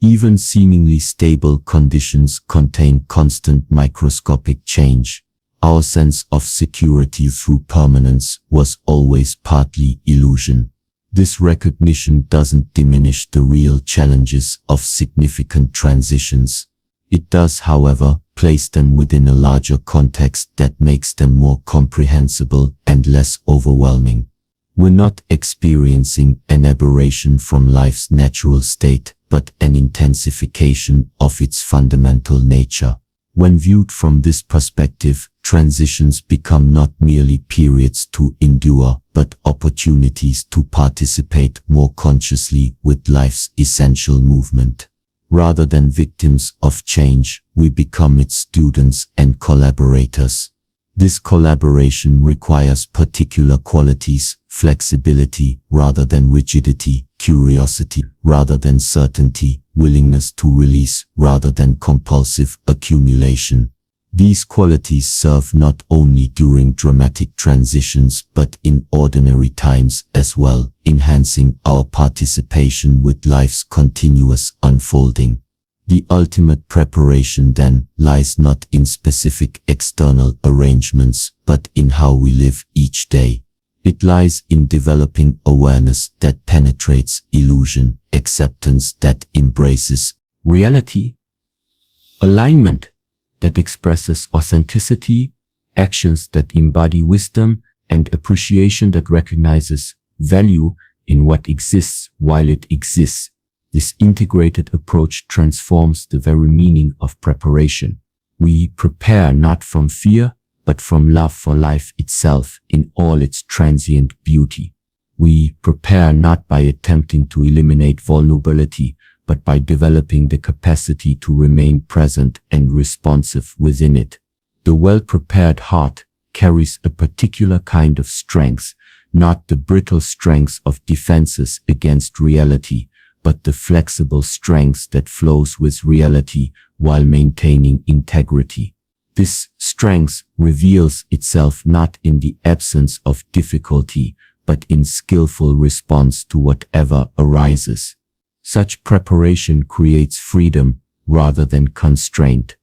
Even seemingly stable conditions contain constant microscopic change. Our sense of security through permanence was always partly illusion. This recognition doesn't diminish the real challenges of significant transitions. It does, however, place them within a larger context that makes them more comprehensible and less overwhelming. We're not experiencing an aberration from life's natural state, but an intensification of its fundamental nature. When viewed from this perspective, transitions become not merely periods to endure, but opportunities to participate more consciously with life's essential movement. Rather than victims of change, we become its students and collaborators. This collaboration requires particular qualities: flexibility rather than rigidity, curiosity rather than certainty, willingness to release rather than compulsive accumulation. These qualities serve not only during dramatic transitions but in ordinary times as well, enhancing our participation with life's continuous unfolding. The ultimate preparation then lies not in specific external arrangements, but in how we live each day. It lies in developing awareness that penetrates illusion, acceptance that embraces reality, alignment that expresses authenticity, actions that embody wisdom, and appreciation that recognizes value in what exists while it exists. This integrated approach transforms the very meaning of preparation. We prepare not from fear, but from love for life itself in all its transient beauty. We prepare not by attempting to eliminate vulnerability, but by developing the capacity to remain present and responsive within it. The well-prepared heart carries a particular kind of strength, not the brittle strength of defenses against reality, but the flexible strength that flows with reality while maintaining integrity. This strength reveals itself not in the absence of difficulty, but in skillful response to whatever arises. Such preparation creates freedom rather than constraint.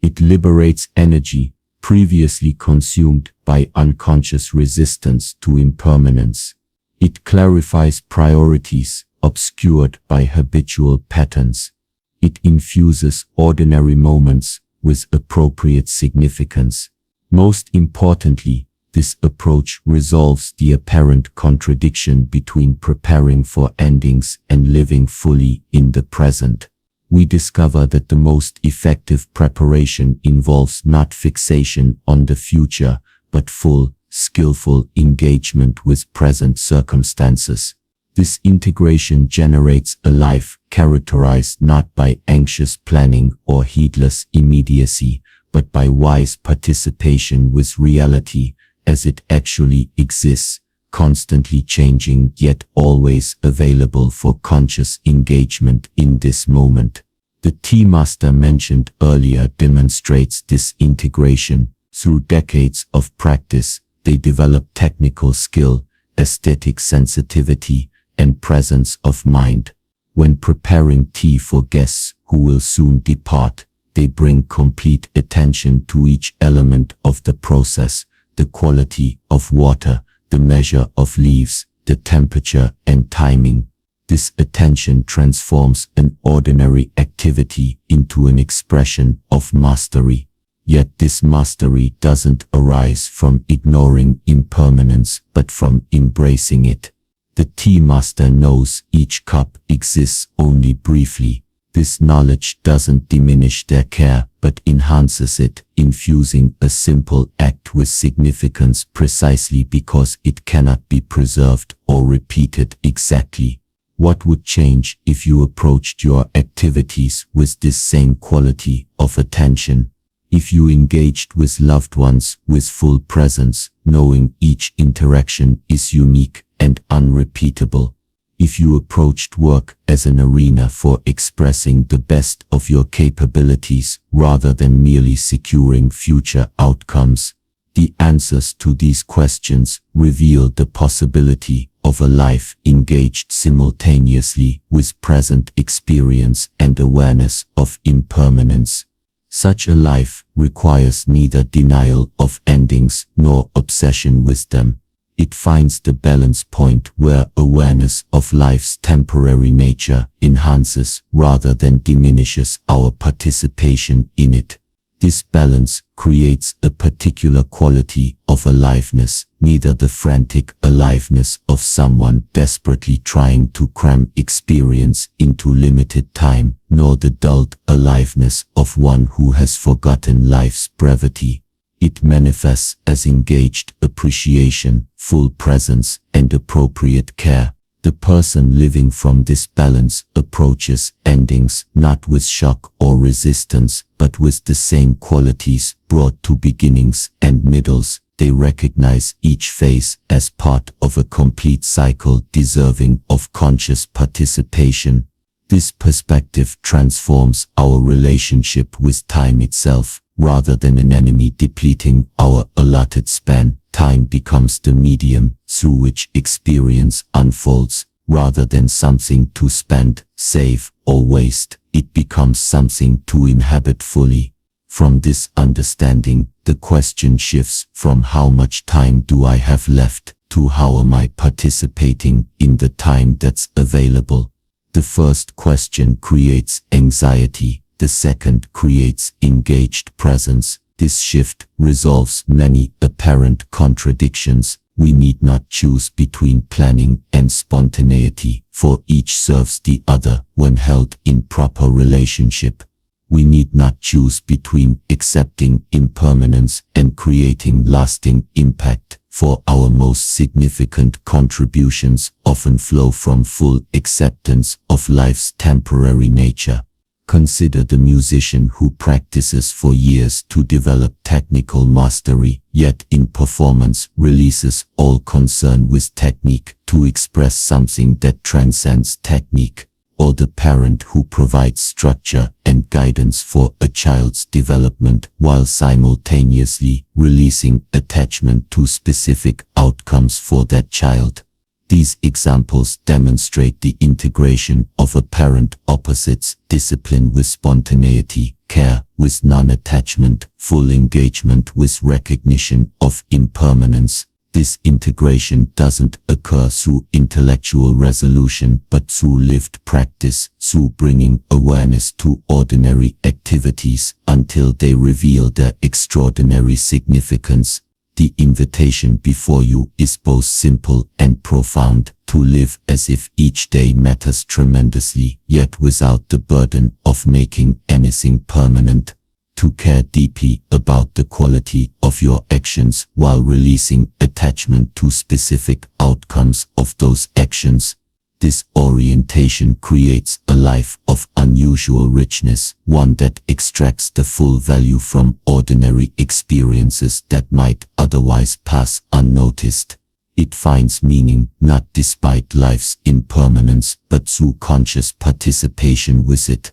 It liberates energy previously consumed by unconscious resistance to impermanence. It clarifies priorities obscured by habitual patterns. It infuses ordinary moments with appropriate significance. Most importantly, this approach resolves the apparent contradiction between preparing for endings and living fully in the present. We discover that the most effective preparation involves not fixation on the future, but full, skillful engagement with present circumstances. This integration generates a life characterized not by anxious planning or heedless immediacy, but by wise participation with reality as it actually exists, constantly changing yet always available for conscious engagement in this moment. The tea master mentioned earlier demonstrates this integration. Through decades of practice, they develop technical skill, aesthetic sensitivity, and presence of mind. When preparing tea for guests who will soon depart, they bring complete attention to each element of the process, the quality of water, the measure of leaves, the temperature and timing. This attention transforms an ordinary activity into an expression of mastery. Yet this mastery doesn't arise from ignoring impermanence, but from embracing it. The tea master knows each cup exists only briefly. This knowledge doesn't diminish their care, but enhances it, infusing a simple act with significance precisely because it cannot be preserved or repeated exactly. What would change if you approached your activities with this same quality of attention? If you engaged with loved ones with full presence, knowing each interaction is unique and unrepeatable. If you approached work as an arena for expressing the best of your capabilities rather than merely securing future outcomes. The answers to these questions reveal the possibility of a life engaged simultaneously with present experience and awareness of impermanence. Such a life requires neither denial of endings nor obsession with them. It finds the balance point where awareness of life's temporary nature enhances rather than diminishes our participation in it. This balance creates a particular quality of aliveness, neither the frantic aliveness of someone desperately trying to cram experience into limited time, nor the dulled aliveness of one who has forgotten life's brevity. It manifests as engaged appreciation, full presence, and appropriate care. The person living from this balance approaches endings not with shock or resistance, but with the same qualities brought to beginnings and middles. They recognize each phase as part of a complete cycle deserving of conscious participation. This perspective transforms our relationship with time itself. Rather than an enemy depleting our allotted span, time becomes the medium through which experience unfolds. Rather than something to spend, save, or waste, it becomes something to inhabit fully. From this understanding, the question shifts from how much time do I have left to how am I participating in the time that's available. The first question creates anxiety. The second creates engaged presence. This shift resolves many apparent contradictions. We need not choose between planning and spontaneity, for each serves the other when held in proper relationship. We need not choose between accepting impermanence and creating lasting impact, for our most significant contributions often flow from full acceptance of life's temporary nature. Consider the musician who practices for years to develop technical mastery, yet in performance releases all concern with technique to express something that transcends technique. Or the parent who provides structure and guidance for a child's development while simultaneously releasing attachment to specific outcomes for that child. These examples demonstrate the integration of apparent opposites: discipline with spontaneity, care with non-attachment, full engagement with recognition of impermanence. This integration doesn't occur through intellectual resolution, but through lived practice, through bringing awareness to ordinary activities until they reveal their extraordinary significance. The invitation before you is both simple and profound: to live as if each day matters tremendously, yet without the burden of making anything permanent. To care deeply about the quality of your actions while releasing attachment to specific outcomes of those actions. This orientation creates a life of unusual richness, one that extracts the full value from ordinary experiences that might otherwise pass unnoticed. It finds meaning not despite life's impermanence, but through conscious participation with it.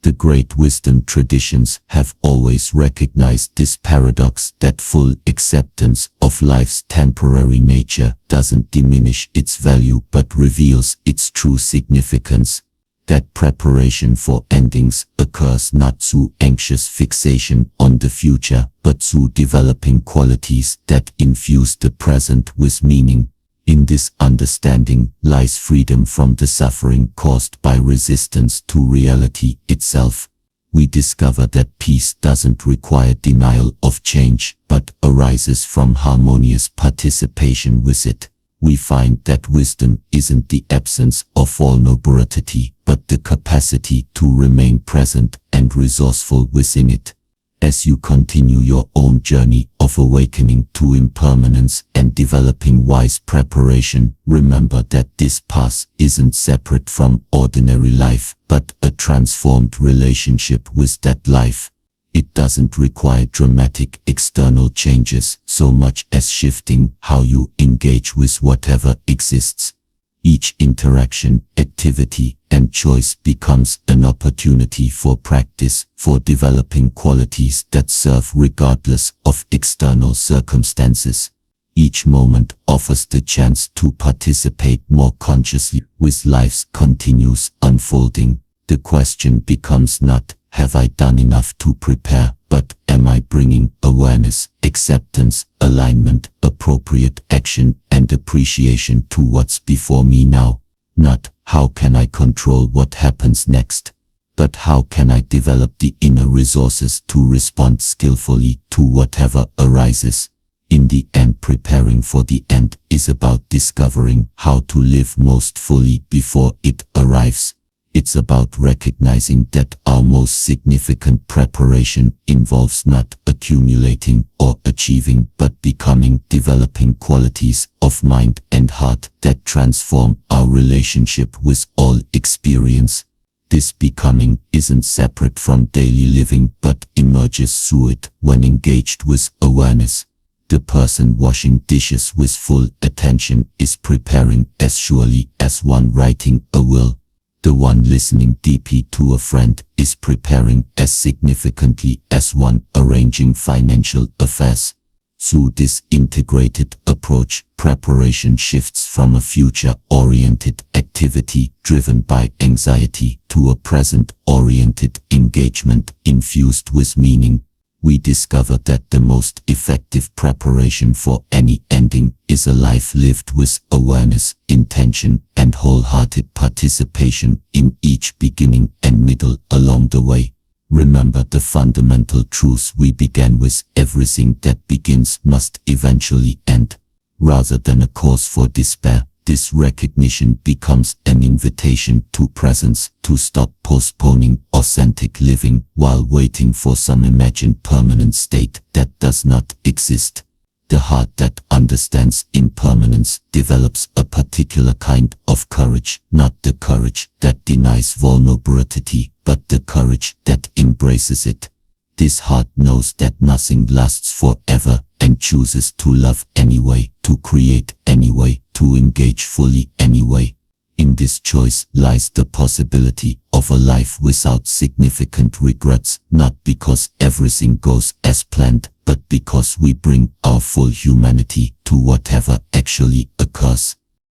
The great wisdom traditions have always recognized this paradox, that full acceptance of life's temporary nature doesn't diminish its value but reveals its true significance. That preparation for endings occurs not through anxious fixation on the future, but through developing qualities that infuse the present with meaning. In this understanding lies freedom from the suffering caused by resistance to reality itself. We discover that peace doesn't require denial of change, but arises from harmonious participation with it. We find that wisdom isn't the absence of vulnerability, but the capacity to remain present and resourceful within it. As you continue your own journey of awakening to impermanence and developing wise preparation, remember that this path isn't separate from ordinary life, but a transformed relationship with that life. It doesn't require dramatic external changes so much as shifting how you engage with whatever exists. Each interaction, activity, and choice becomes an opportunity for practice, for developing qualities that serve regardless of external circumstances. Each moment offers the chance to participate more consciously with life's continuous unfolding. The question becomes not, have I done enough to prepare, but am I bringing awareness, acceptance, alignment, appropriate action, and appreciation to what's before me now? Not, how can I control what happens next? But how can I develop the inner resources to respond skillfully to whatever arises? In the end, preparing for the end is about discovering how to live most fully before it arrives. It's about recognizing that our most significant preparation involves not accumulating or achieving, but becoming, developing qualities of mind and heart that transform our relationship with all experience. This becoming isn't separate from daily living, but emerges through it when engaged with awareness. The person washing dishes with full attention is preparing as surely as one writing a will. The one listening deeply to a friend is preparing as significantly as one arranging financial affairs. Through this integrated approach, preparation shifts from a future-oriented activity driven by anxiety to a present-oriented engagement infused with meaning. We discover that the most effective preparation for any ending is a life lived with awareness, intention, and wholehearted participation in each beginning and middle along the way. Remember the fundamental truth we began with: everything that begins must eventually end. Rather than a cause for despair, This recognition becomes an invitation to presence, to stop postponing authentic living while waiting for some imagined permanent state that does not exist. The heart that understands impermanence develops a particular kind of courage, not the courage that denies vulnerability, but the courage that embraces it. This heart knows that nothing lasts forever and chooses to love anyway, to create anyway, to engage fully anyway. In this choice lies the possibility of a life without significant regrets, not because everything goes as planned, but because we bring our full humanity to whatever actually occurs.